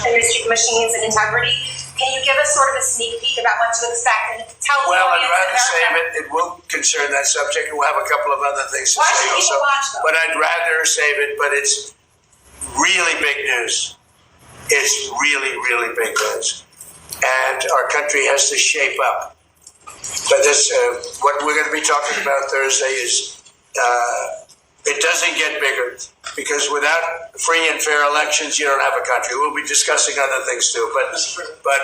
industry machines and integrity. Can you give us sort of a sneak peek about what to expect and tell the Well, I'd audience rather in save America? it. It will concern that subject, and we'll have a couple of other things to Why say should people also. watch them? But I'd rather save it, but it's really big news. It's really, really big news. And our country has to shape up. But this, what we're going to be talking about Thursday is it doesn't get bigger, because without free and fair elections, you don't have a country. We'll be discussing other things too, but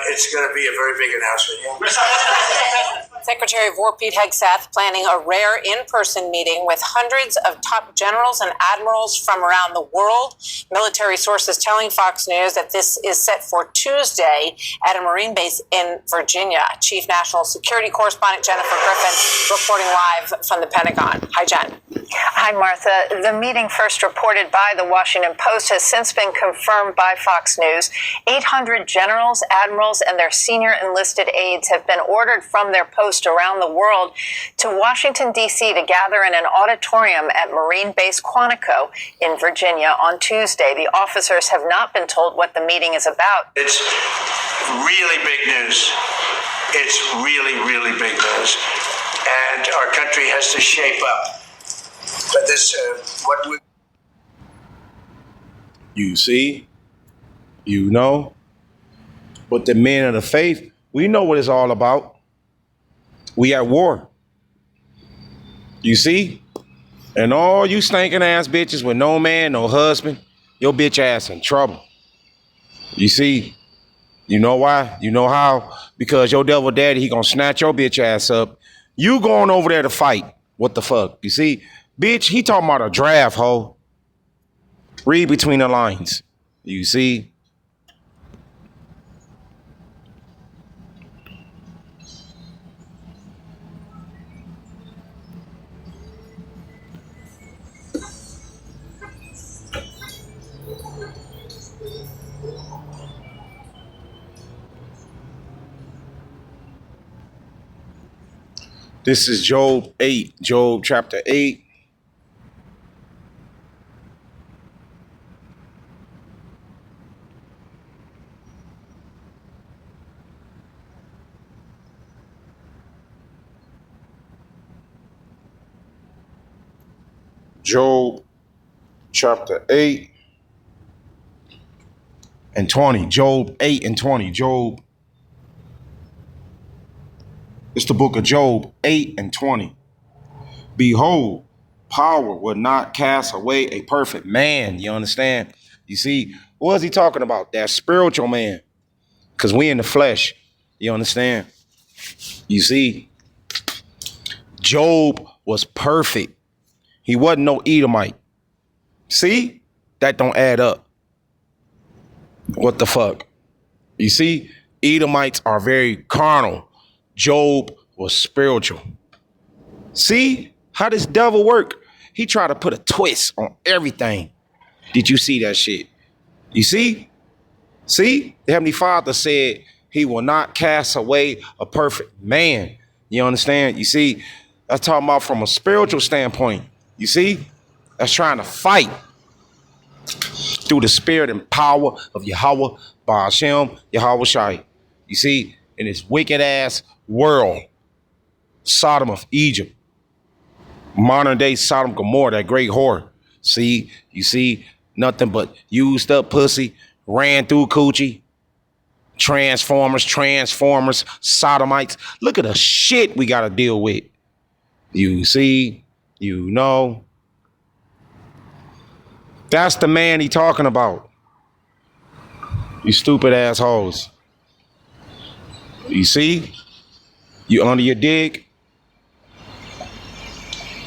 it's going to be a very big announcement. Yeah? Secretary of War Pete Hegseth planning a rare in-person meeting with hundreds of top generals and admirals from around the world. Military sources telling Fox News that this is set for Tuesday at a Marine base in Virginia. Chief National Security Correspondent Jennifer Griffin reporting live from the Pentagon. Hi, Jen. Hi, Martha. The meeting, first reported by the Washington Post, has since been confirmed by Fox News. 800 generals, admirals, and their senior enlisted aides have been ordered from their posts around the world to Washington, D.C. to gather in an auditorium at Marine Base Quantico in Virginia on Tuesday. The officers have not been told what the meeting is about. It's really big news. It's really, really big news. And our country has to shape up. But this, what we... You see, you know, but the men of the faith, we know what it's all about. We at war. You see? And all you stinking ass bitches with no man, no husband, your bitch ass in trouble. You see? You know why? You know how? Because your devil daddy, he gonna snatch your bitch ass up. You going over there to fight. What the fuck? You see? Bitch, he talking about a draft, ho. Read between the lines. You see? This is Job 8, Job chapter 8. Job chapter 8 and 20. Job 8 and 20. Job. It's the book of Job 8 and 20. Behold, power will not cast away a perfect man. You understand? You see, what is he talking about? That spiritual man. Because we in the flesh. You understand? You see, Job was perfect. He wasn't no Edomite. See? That don't add up. What the fuck? You see? Edomites are very carnal. Job was spiritual. See how this devil work? He tried to put a twist on everything. Did you see that shit? You see? See? The Heavenly Father said he will not cast away a perfect man. You understand? You see? That's talking about from a spiritual standpoint. You see? That's trying to fight through the spirit and power of Yahweh, Ba'ashem, Yahweh Shai. You see? In this wicked ass world, Sodom of Egypt, modern day Sodom Gomorrah, that great whore. See? You see? Nothing but used up pussy, ran through coochie, transformers, sodomites. Look at the shit we got to deal with. You see? You know, that's the man he talking about. You stupid assholes. You see? You under your dick?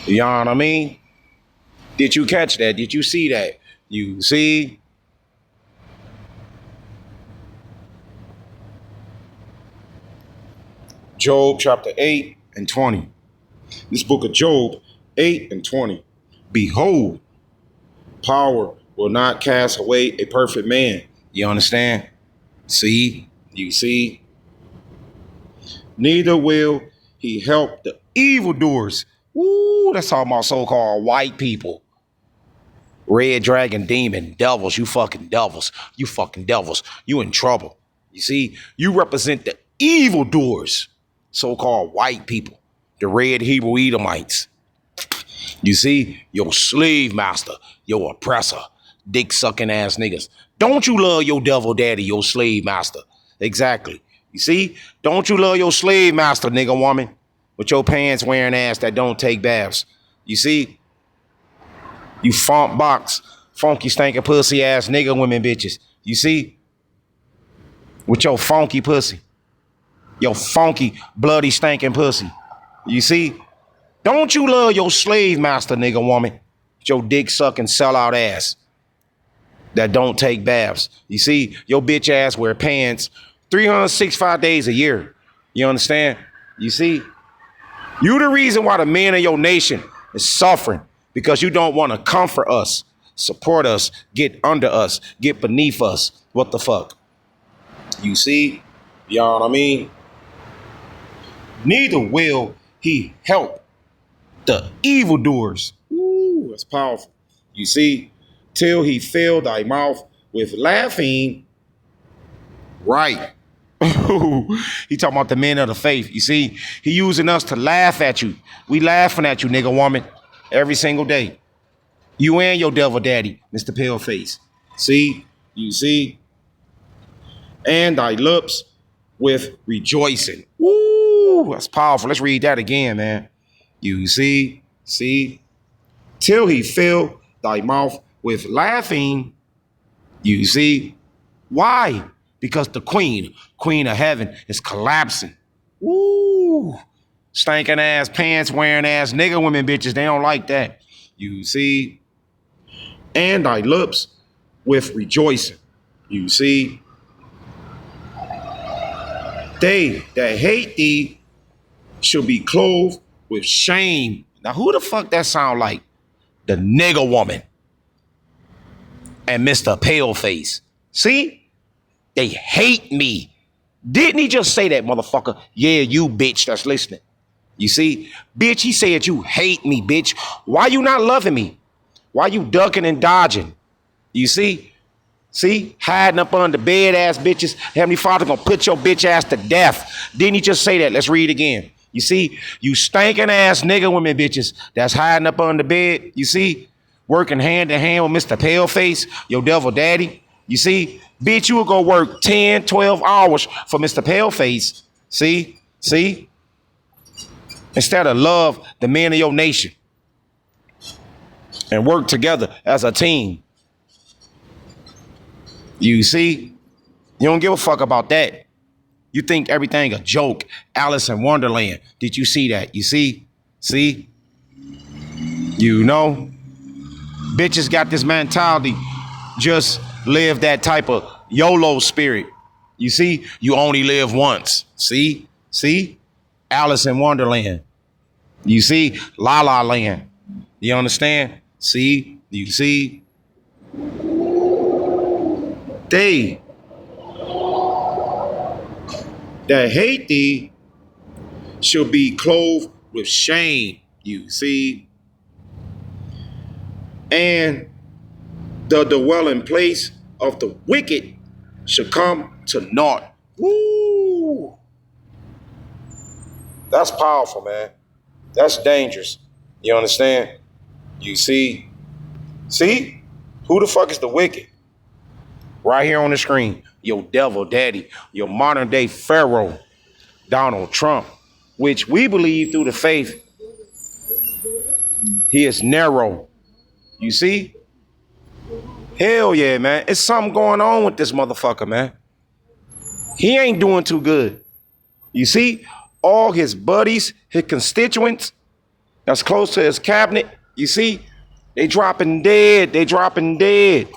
You know what I mean? Did you catch that? Did you see that? You see? Job chapter 8 and 20. This book of Job 8 and 20. Behold, power will not cast away a perfect man. You understand? See? You see? Neither will he help the evildoers. Ooh, that's talking about so-called white people. Red dragon, demon, devils, you fucking devils. You fucking devils. You in trouble. You see, you represent the evildoers, so-called white people, the red Hebrew Edomites. You see, your slave master, your oppressor, dick sucking ass niggas. Don't you love your devil daddy, your slave master? Exactly. You see, don't you love your slave master, nigga woman, with your pants wearing ass that don't take baths? You see, you funk box, funky stinking pussy ass nigga women bitches. You see, with your funky pussy, your funky bloody stinking pussy. You see, don't you love your slave master, nigga woman, with your dick sucking sellout ass that don't take baths? You see, your bitch ass wear pants 365 days a year. You understand? You see, you the reason why the men of your nation is suffering, because you don't want to comfort us, support us, get under us, get beneath us. What the fuck? You see? You know what I mean? Neither will he help the evildoers. Ooh, that's powerful. You see? Till he fill thy mouth with laughing. Right. He talking about the men of the faith. You see? He using us to laugh at you. We laughing at you, nigga woman, every single day. You and your devil daddy, Mr. Paleface. See? You see? And thy lips with rejoicing. Woo! That's powerful. Let's read that again, man. You see? See? Till he fill thy mouth with laughing. You see? Why? Because the queen of heaven, is collapsing. Woo! Stinking ass, pants wearing ass, nigga women bitches, they don't like that. You see? And thy lips with rejoicing. You see? They that hate thee shall be clothed with shame. Now, who the fuck that sound like? The nigga woman and Mr. Paleface. See? They hate me. Didn't he just say that, motherfucker? Yeah, you bitch that's listening. You see? Bitch, he said you hate me, bitch. Why you not loving me? Why you ducking and dodging? You see? See? Hiding up under bed ass bitches. Heavenly Father gonna put your bitch ass to death. Didn't he just say that? Let's read again. You see? You stinking ass nigga women bitches that's hiding up under bed. You see? Working hand in hand with Mr. Paleface, your devil daddy. You see? Bitch, you will go work 10, 12 hours for Mr. Paleface. See? See? Instead of love the men of your nation and work together as a team. You see? You don't give a fuck about that. You think everything a joke. Alice in Wonderland. Did you see that? You see? See? You know? Bitches got this mentality. Just live that type of YOLO spirit. You see? You only live once. See? See? Alice in Wonderland. You see? La La Land. You understand? See? You see? They that hate thee shall be clothed with shame. You see? And the dwelling place of the wicked shall come to naught. Woo! That's powerful, man. That's dangerous. You understand? You see? See? Who the fuck is the wicked? Right here on the screen. Your devil daddy. Your modern day pharaoh, Donald Trump. Which we believe through the faith, he is narrow. You see? Hell yeah, man. It's something going on with this motherfucker, man. He ain't doing too good. You see? All his buddies, his constituents that's close to his cabinet, you see? They dropping dead. They dropping dead.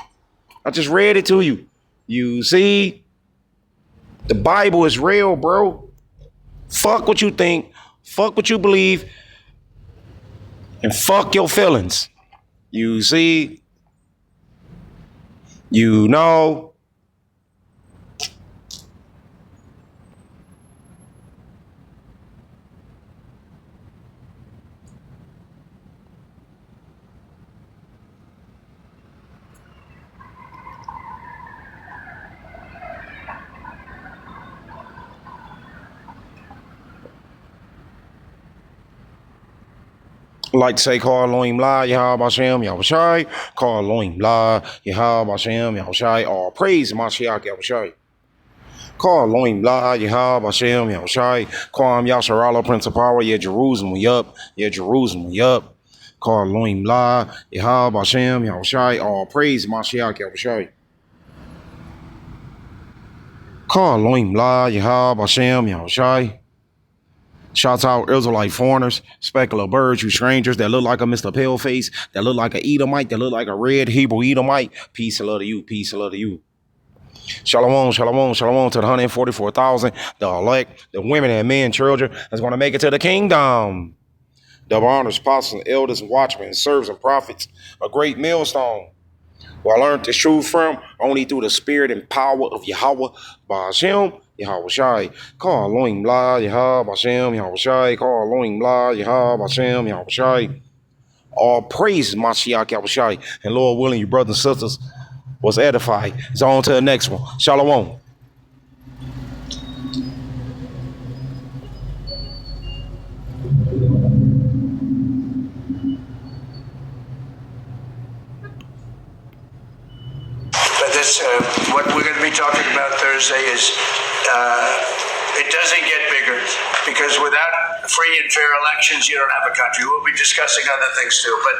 I just read it to you. You see? The Bible is real, bro. Fuck what you think. Fuck what you believe. And fuck your feelings. You see? You know? like to say, call Elohim La, Yahweh Hashem, Yahweh Shai, call Elohim La, Yahweh Hashem, Yahweh Shai, all praise Mashiach, Yahweh Shai. Call Elohim La, Yahweh Hashem, Yahweh Shai, call Yasharala, Prince of Power, yeah, Jerusalem, we up, yeah, Jerusalem, we up. Call Elohim La, Yahweh Hashem, Yahweh Shai, all praise Mashiach, Yahweh Shai. Call Elohim La, Yahweh Hashem, Yahweh Shai. Shouts out Israelite foreigners, specular birds, you strangers that look like a Mr. Paleface, that look like an Edomite, that look like a red Hebrew Edomite. Peace and love to you, peace and love to you. Shalom, shalom, shalom to the 144,000, the elect, the women and men, children that's going to make it to the kingdom. Double honors, apostles, and elders, and watchmen, and servants, and prophets, a great millstone. Who I learned this truth from only through the spirit and power of Yahweh, Ba'ashem, Yahweh Shai. Call Elohim La, Yahweh Hashem, Yahweh Shai. Call Elohim La, Yahweh Hashem, Yahweh Shai. All praise Mashiach, Yahweh Shai. And Lord willing, you brothers and sisters was edified. It's on to the next one. Shalom. But this, what we're going to be talking about Thursday is, it doesn't get bigger, because without free and fair elections, you don't have a country. We'll be discussing other things too, but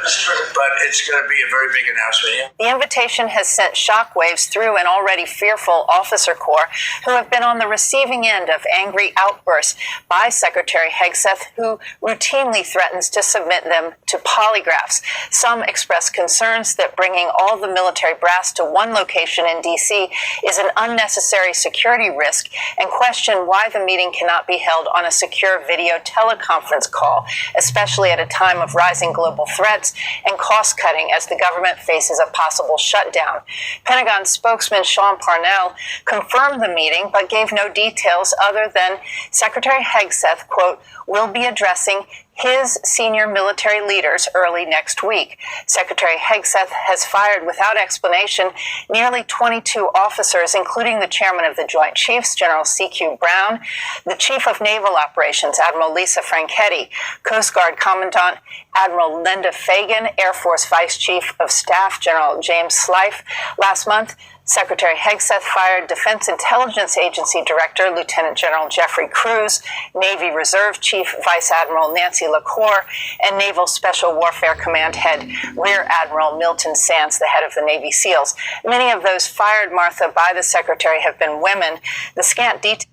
it's going to be a very big announcement. Yeah? The invitation has sent shockwaves through an already fearful officer corps who have been on the receiving end of angry outbursts by Secretary Hegseth, who routinely threatens to submit them to polygraphs. Some express concerns that bringing all the military brass to one location in D.C. is an unnecessary security risk and question why the meeting cannot be held on a secure video teleconference call, especially at a time of rising global threats and cost-cutting as the government faces a possible shutdown. Pentagon spokesman Sean Parnell confirmed the meeting but gave no details other than Secretary Hegseth, quote, will be addressing his senior military leaders early next week. Secretary Hegseth has fired without explanation nearly 22 officers, including the chairman of the Joint Chiefs, General C.Q. Brown, the chief of naval operations, Admiral Lisa Franchetti, Coast Guard Commandant Admiral Linda Fagan, Air Force Vice Chief of Staff General James Slife. Last month, Secretary Hegseth fired Defense Intelligence Agency Director Lieutenant General Jeffrey Cruz, Navy Reserve Chief Vice Admiral Nancy LaCour, and Naval Special Warfare Command Head Rear Admiral Milton Sands, the head of the Navy SEALs. Many of those fired, Martha, by the Secretary have been women. The scant details.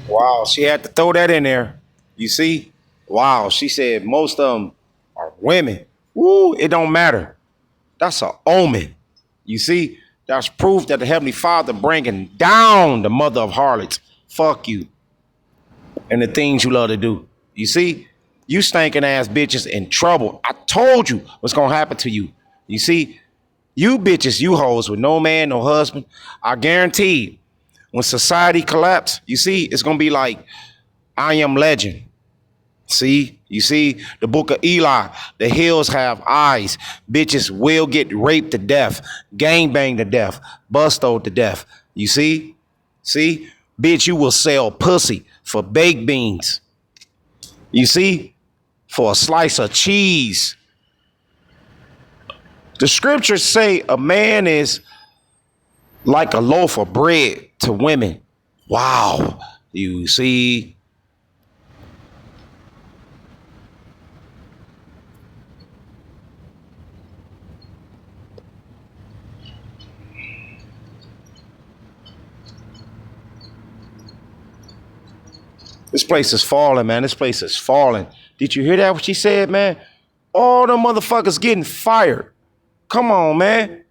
Wow, she had to throw that in there. You see? Wow, she said most of them are women. Woo, it don't matter. That's an omen. You see? That's proof that the Heavenly Father bringing down the mother of harlots. Fuck you. And the things you love to do. You see? You stinking ass bitches in trouble. I told you what's going to happen to you. You see? You bitches, you hoes with no man, no husband. I guarantee when society collapse, you see, it's going to be like I Am Legend. See, you see the book of Eli, the hills have eyes. Bitches will get raped to death, gangbanged to death, busted to death. You see, bitch, you will sell pussy for baked beans. You see, for a slice of cheese. The scriptures say a man is like a loaf of bread to women. Wow, you see. This place is falling, man. This place is falling. Did you hear that, what she said, man? All the motherfuckers getting fired. Come on, man.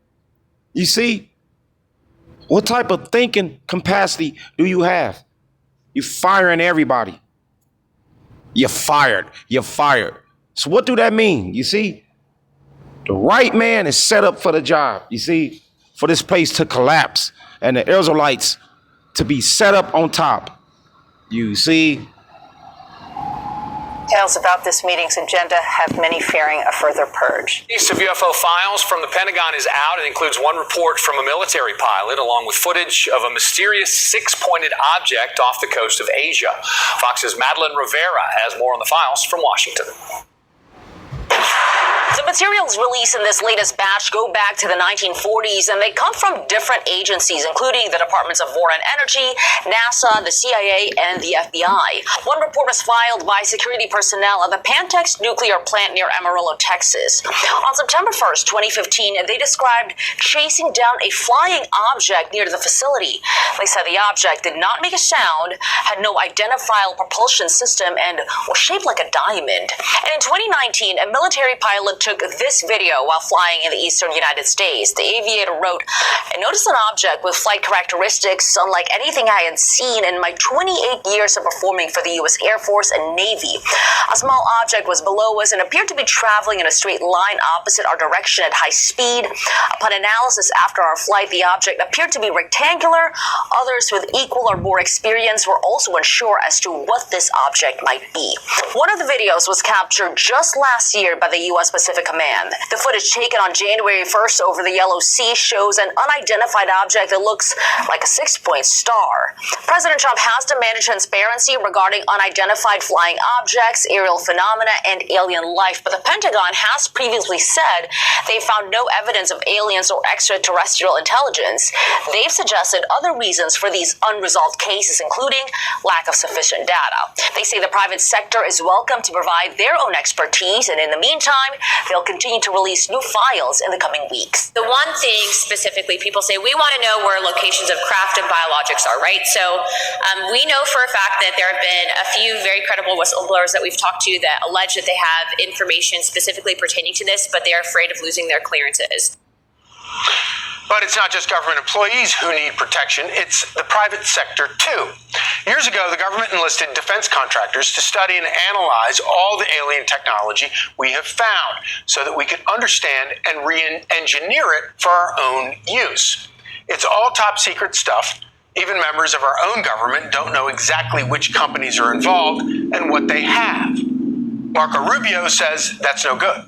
You see? What type of thinking capacity do you have? You're firing everybody. You're fired. You're fired. So what do that mean? You see? The right man is set up for the job, you see? For this place to collapse and the Israelites to be set up on top. You see? Details about this meeting's agenda have many fearing a further purge. Piece of UFO files from the Pentagon is out. It includes one report from a military pilot, along with footage of a mysterious six-pointed object off the coast of Asia. Fox's Madeline Rivera has more on the files from Washington. The materials released in this latest batch go back to the 1940s, and they come from different agencies, including the Departments of War and Energy, NASA, the CIA, and the FBI. One report was filed by security personnel at the Pantex nuclear plant near Amarillo, Texas. On September 1st, 2015, they described chasing down a flying object near the facility. They said the object did not make a sound, had no identifiable propulsion system, and was shaped like a diamond. And in 2019, a military pilot took this video while flying in the eastern United States. The aviator wrote, "I noticed an object with flight characteristics unlike anything I had seen in my 28 years of performing for the U.S. Air Force and Navy. A small object was below us and appeared to be traveling in a straight line opposite our direction at high speed. Upon analysis after our flight, the object appeared to be rectangular. Others with equal or more experience were also unsure as to what this object might be." One of the videos was captured just last year by the U.S. Pacific Command. The footage taken on January 1st over the Yellow Sea shows an unidentified object that looks like a six-point star. President Trump has demanded transparency regarding unidentified flying objects, aerial phenomena, and alien life, but the Pentagon has previously said they found no evidence of aliens or extraterrestrial intelligence. They've suggested other reasons for these unresolved cases, including lack of sufficient data. They say the private sector is welcome to provide their own expertise, and in the meantime, they'll continue to release new files in the coming weeks. The one thing specifically, people say, we want to know where locations of craft and biologics are, right? So we know for a fact that there have been a few very credible whistleblowers that we've talked to that allege that they have information specifically pertaining to this, but they're afraid of losing their clearances. But it's not just government employees who need protection, it's the private sector too. Years ago, the government enlisted defense contractors to study and analyze all the alien technology we have found so that we could understand and re-engineer it for our own use. It's all top secret stuff. Even members of our own government don't know exactly which companies are involved and what they have. Marco Rubio says that's no good.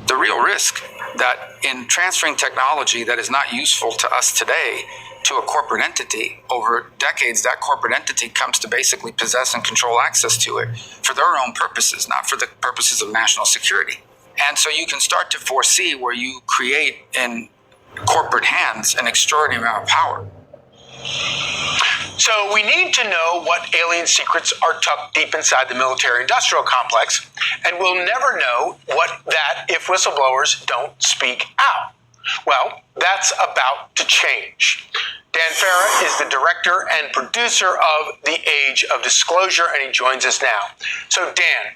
The real risk that in transferring technology that is not useful to us today to a corporate entity, over decades, that corporate entity comes to basically possess and control access to it for their own purposes, not for the purposes of national security. And so you can start to foresee where you create in corporate hands an extraordinary amount of power. So we need to know what alien secrets are tucked deep inside the military-industrial complex, and we'll never know that if whistleblowers don't speak out. Well, that's about to change. Dan Farah is the director and producer of The Age of Disclosure, and he joins us now. So Dan,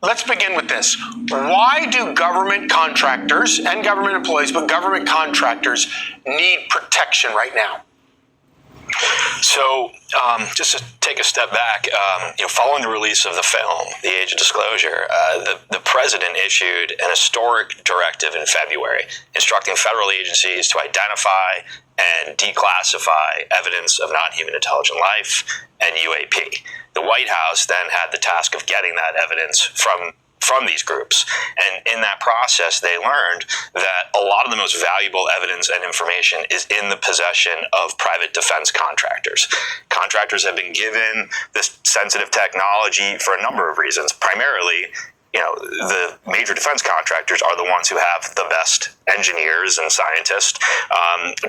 let's begin with this. Why do government contractors and government employees, but government contractors need protection right now? So, just to take a step back, following the release of the film, The Age of Disclosure, the president issued an historic directive in February instructing federal agencies to identify and declassify evidence of non-human intelligent life and UAP. The White House then had the task of getting that evidence from these groups. And in that process, they learned that a lot of the most valuable evidence and information is in the possession of private defense contractors. Contractors have been given this sensitive technology for a number of reasons. Primarily, the major defense contractors are the ones who have the best engineers and scientists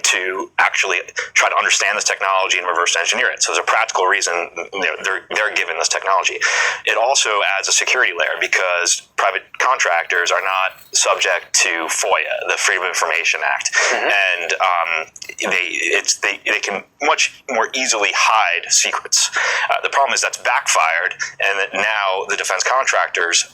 to actually try to understand this technology and reverse engineer it. So there's a practical reason they're given this technology. It also adds a security layer because private contractors are not subject to FOIA, the Freedom of Information Act, and they can much more easily hide secrets. The problem is that's backfired, and that now the defense contractors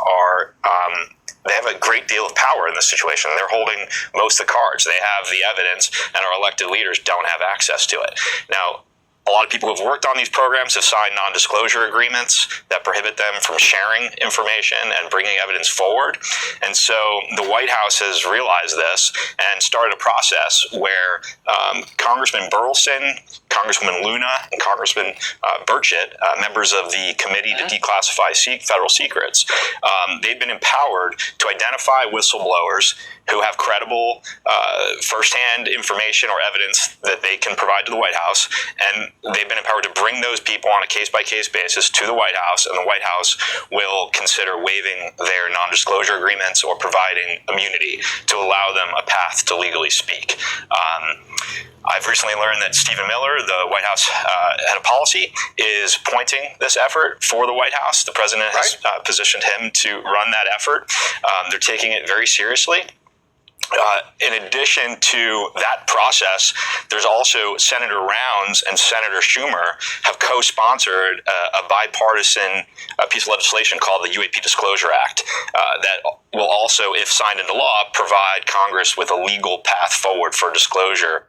they have a great deal of power in this situation. They're holding most of the cards. They have the evidence, and our elected leaders don't have access to it. Now, a lot of people who've worked on these programs have signed non-disclosure agreements that prohibit them from sharing information and bringing evidence forward. And so the White House has realized this and started a process where Congressman Burleson, Congresswoman Luna and Congressman Burchett, members of the Committee to Declassify Federal Secrets, they've been empowered to identify whistleblowers who have credible firsthand information or evidence that they can provide to the White House, and they've been empowered to bring those people on a case-by-case basis to the White House, and the White House will consider waiving their non-disclosure agreements or providing immunity to allow them a path to legally speak. I've recently learned that Stephen Miller, the White House head of policy, is pointing this effort for the White House. The president has positioned him to run that effort. They're taking it very seriously. In addition to that process, there's also Senator Rounds and Senator Schumer have co-sponsored a bipartisan piece of legislation called the UAP Disclosure Act that will also, if signed into law, provide Congress with a legal path forward for disclosure